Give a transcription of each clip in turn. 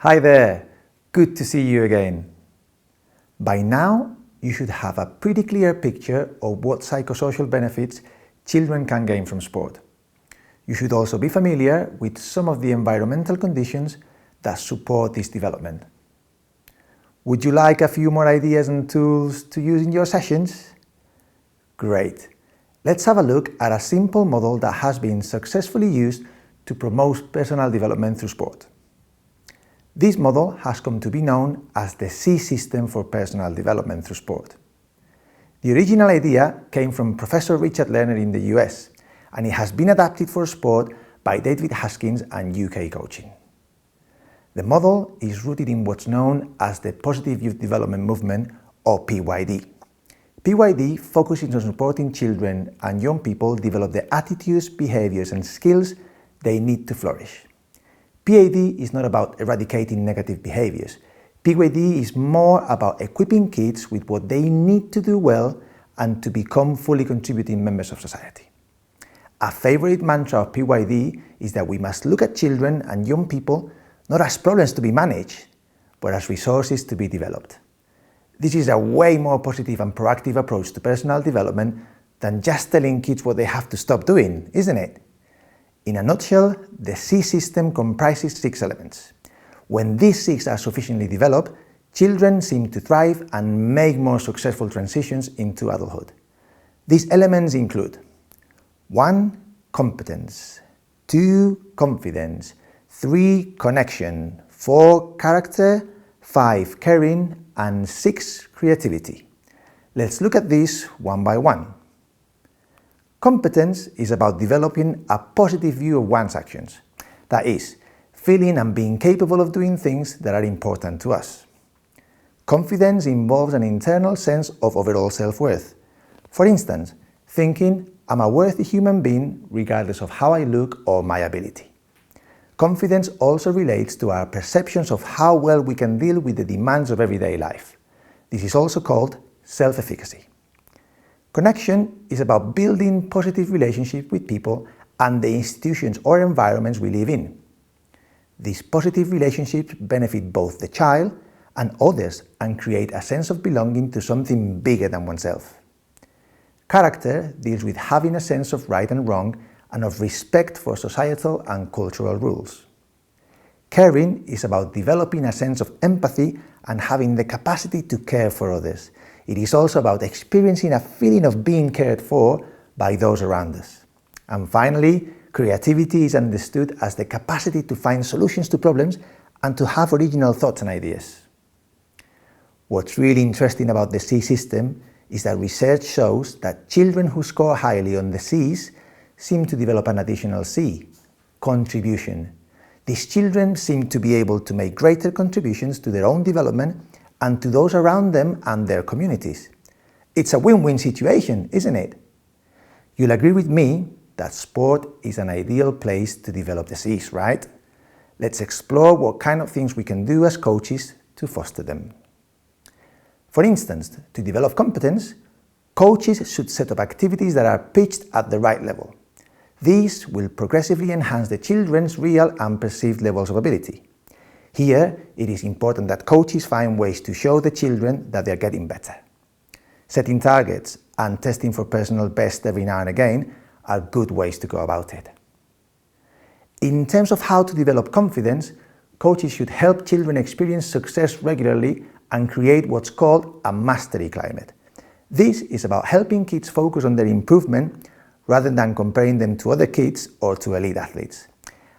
Hi there, good to see you again. By now, you should have a pretty clear picture of what psychosocial benefits children can gain from sport. You should also be familiar with some of the environmental conditions that support this development. Would you like a few more ideas and tools to use in your sessions? Great. Let's have a look at a simple model that has been successfully used to promote personal development through sport. This model has come to be known as the C system for personal development through sport. The original idea came from Professor Richard Lerner in the US, and it has been adapted for sport by David Haskins and UK coaching. The model is rooted in what's known as the Positive Youth Development Movement, or PYD. PYD focuses on supporting children and young people develop the attitudes, behaviors and skills they need to flourish. PAD is not about eradicating negative behaviors. PYD is more about equipping kids with what they need to do well and to become fully contributing members of society. A favorite mantra of PYD is that we must look at children and young people not as problems to be managed, but as resources to be developed. This is a way more positive and proactive approach to personal development than just telling kids what they have to stop doing, isn't it? In a nutshell, the C system comprises 6 elements. When these 6 are sufficiently developed, children seem to thrive and make more successful transitions into adulthood. These elements include 1. Competence, 2. Confidence, 3. Connection, 4. Character, 5. Caring, and 6. Creativity. Let's look at these one by one. Competence is about developing a positive view of one's actions. That is, feeling and being capable of doing things that are important to us. Confidence involves an internal sense of overall self-worth. For instance, thinking, I'm a worthy human being regardless of how I look or my ability. Confidence also relates to our perceptions of how well we can deal with the demands of everyday life. This is also called self-efficacy. Connection is about building positive relationships with people and the institutions or environments we live in. These positive relationships benefit both the child and others and create a sense of belonging to something bigger than oneself. Character deals with having a sense of right and wrong and of respect for societal and cultural rules. Caring is about developing a sense of empathy and having the capacity to care for others. It is also about experiencing a feeling of being cared for by those around us. And finally, creativity is understood as the capacity to find solutions to problems and to have original thoughts and ideas. What's really interesting about the C system is that research shows that children who score highly on the C's seem to develop an additional C, contribution. These children seem to be able to make greater contributions to their own development and to those around them and their communities. It's a win-win situation, isn't it? You'll agree with me that sport is an ideal place to develop the C's, right? Let's explore what kind of things we can do as coaches to foster them. For instance, to develop competence, coaches should set up activities that are pitched at the right level. These will progressively enhance the children's real and perceived levels of ability. Here, it is important that coaches find ways to show the children that they are getting better. Setting targets and testing for personal best every now and again are good ways to go about it. In terms of how to develop confidence, coaches should help children experience success regularly and create what's called a mastery climate. This is about helping kids focus on their improvement rather than comparing them to other kids or to elite athletes.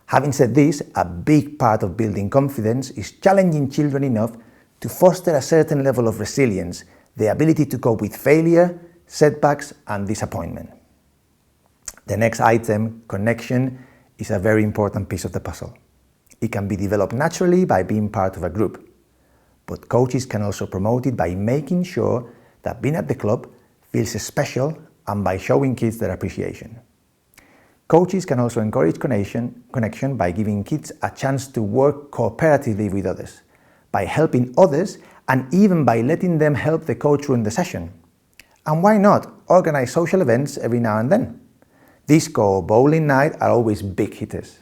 Having said this, a big part of building confidence is challenging children enough to foster a certain level of resilience, the ability to cope with failure, setbacks, and disappointment. The next item, connection, is a very important piece of the puzzle. It can be developed naturally by being part of a group, but coaches can also promote it by making sure that being at the club feels special and by showing kids their appreciation. Coaches can also encourage connection by giving kids a chance to work cooperatively with others, by helping others, and even by letting them help the coach run the session. And why not organize social events every now and then? Disco or bowling night are always big hitters.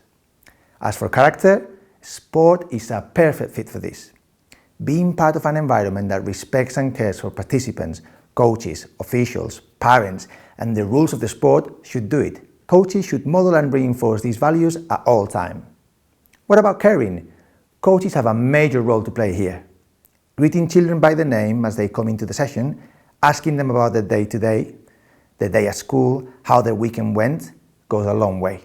As for character, Sport is a perfect fit for this. Being part of an environment that respects and cares for participants, coaches, officials, parents, and the rules of the sport should do it. Coaches should model and reinforce these values at all times. What about caring? Coaches have a major role to play here. Greeting children by the name as they come into the session, asking them about their day-to-day, their day at school, how their weekend went, goes a long way.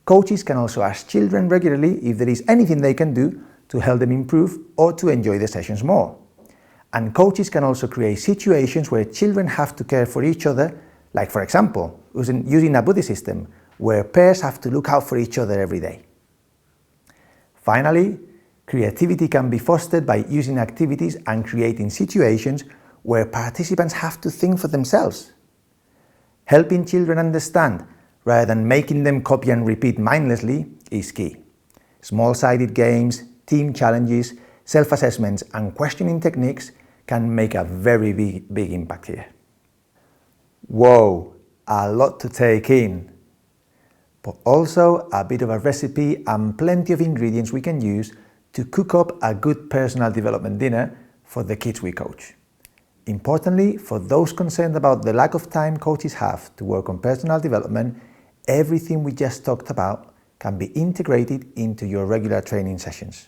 Coaches can also ask children regularly if there is anything they can do to help them improve or to enjoy the sessions more. And coaches can also create situations where children have to care for each other, like for example, using a buddy system, where pairs have to look out for each other every day. Finally, creativity can be fostered by using activities and creating situations where participants have to think for themselves. Helping children understand, rather than making them copy and repeat mindlessly, is key. Small-sided games, team challenges, self-assessments, and questioning techniques can make a very big impact here. Whoa, a lot to take in, but also a bit of a recipe and plenty of ingredients we can use to cook up a good personal development dinner for the kids we coach. Importantly, for those concerned about the lack of time coaches have to work on personal development, everything we just talked about can be integrated into your regular training sessions.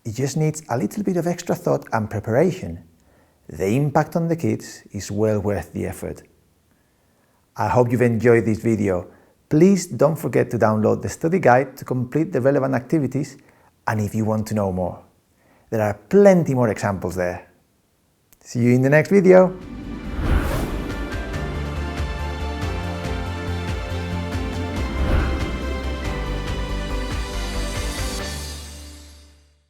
It just needs a little bit of extra thought and preparation. The impact on the kids is well worth the effort. I hope you've enjoyed this video. Please don't forget to download the study guide to complete the relevant activities, and if you want to know more, there are plenty more examples there. See you in the next video.